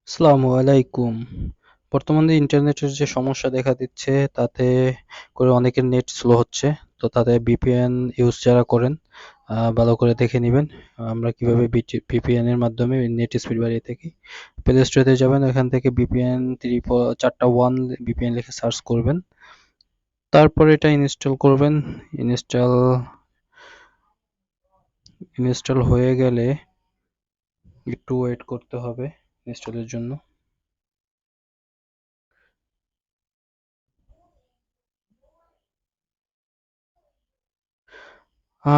আসসালামু আলাইকুম। বর্তমানে ইন্টারনেটের যে সমস্যা দেখা দিচ্ছে তাতে করে অনেকের নেট স্লো হচ্ছে। তো তাদের ভিপিএন ইউজ যারা করেন ভালো করে দেখে নিবেন। আমরা কিভাবে ভিপিএন এর মাধ্যমে নেট স্পিড বাড়িয়ে থাকি। প্লে স্টোরে যাবেন, এখান থেকে ভিপিএন 4টা 1 ভিপিএন লিখে সার্চ করবেন। তারপর এটা ইনস্টল করবেন। ইনস্টল ইনস্টল হয়ে গেলে একটু ওয়েট করতে হবে ইনস্টলের জন্য।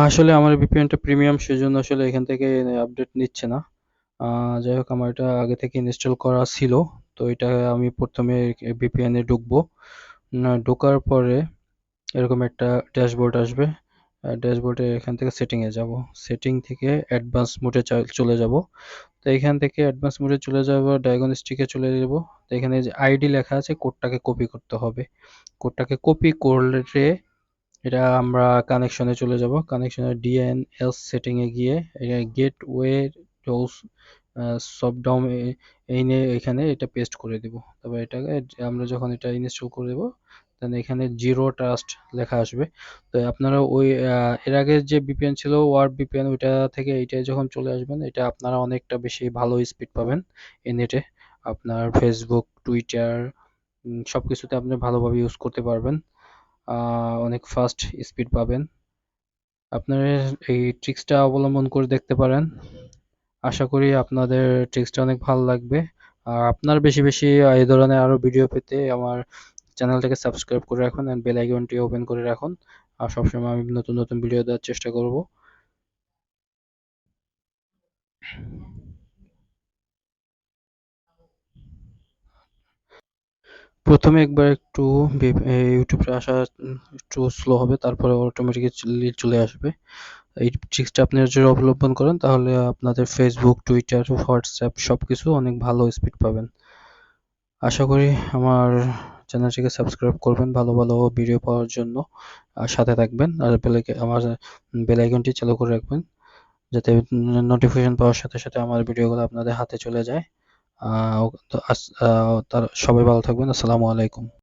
আসলে আমার ভিপিএনটা প্রিমিয়াম, সেজন্য আসলে এখান থেকে আপডেট নিচ্ছে না। যাই হোক, আমার এটা আগে থেকে ইনস্টল করা ছিল। তো এটা আমি প্রথমে ভিপিএন এ ঢুকবো। ঢোকার পরে এরকম একটা ড্যাশবোর্ড আসবে। ড্যাশবোর্ডে এখান থেকে সেটিং এ যাব। সেটিং থেকে অ্যাডভান্স মোডে চলে যাব। তো এখান থেকে অ্যাডভান্স মোডে চলে যাব, ডায়াগনস্টিকে চলে যাব। তো এখানে যে আইডি লেখা আছে, কোডটাকে কপি করতে হবে। কোডটাকে কপি করলে এটা আমরা কানেকশনে চলে যাব। কানেকশনে ডিএনএস সেটিং এ গিয়ে গেটওয়ে টুলস সব ডাউন এই নিয়ে এখানে এটা পেস্ট করে দিব। তারপর এটাকে আমরা যখন এটা ইনস্টল করে দেব, তখন এখানে জিরো ট্রাস্ট লেখা আসবে। তো আপনারা ওই এর আগে যে ভিপিএন ছিল ওয়ার্ড ভিপিএন, ওইটা থেকে এইটায় যখন চলে আসবেন, এটা আপনারা অনেকটা বেশি ভালো স্পিড পাবেন এই নেটে। আপনার ফেসবুক, টুইটার সবকিছুতে আপনি ভালোভাবে ইউজ করতে পারবেন। অনেক ফাস্ট স্পিড পাবেন। আপনারা এই ট্রিক্সটা অবলম্বন করে দেখতে পারেন। আশা করি আপনাদের ট্রিক্সটা অনেক ভালো লাগবে। আর আপনার বেশি বেশি এই ধরনের আরো ভিডিও পেতে আমার চ্যানেলটাকে সাবস্ক্রাইব করে রাখুন এন্ড বেল আইকনটি ওপেন করে রাখুন। আর সবসময় আমি নতুন নতুন ভিডিও দেওয়ার চেষ্টা করব। প্রথমে একবার একটু ইউটিউবে আসা একটু স্লো হবে, তারপরে অটোমেটিক্যালি চলে আসবে। এই ট্রিক্সটা আপনি যদি অবলম্বন করেন, তাহলে আপনাদের ফেসবুক, টুইটার, হোয়াটসঅ্যাপ সবকিছু অনেক ভালো স্পিড পাবেন। আশা করি আমার চ্যানেলটিকে সাবস্ক্রাইব করবেন ভালো ভালো ভিডিও পাওয়ার জন্য। আর সাথে থাকবেন, আর আমার বেল আইকনটি চালু করে রাখবেন, যাতে নোটিফিকেশন পাওয়ার সাথে সাথে আমার ভিডিওগুলো আপনাদের হাতে চলে যায়। তার সবাই ভালো থাকবেন। আসসালামু আলাইকুম।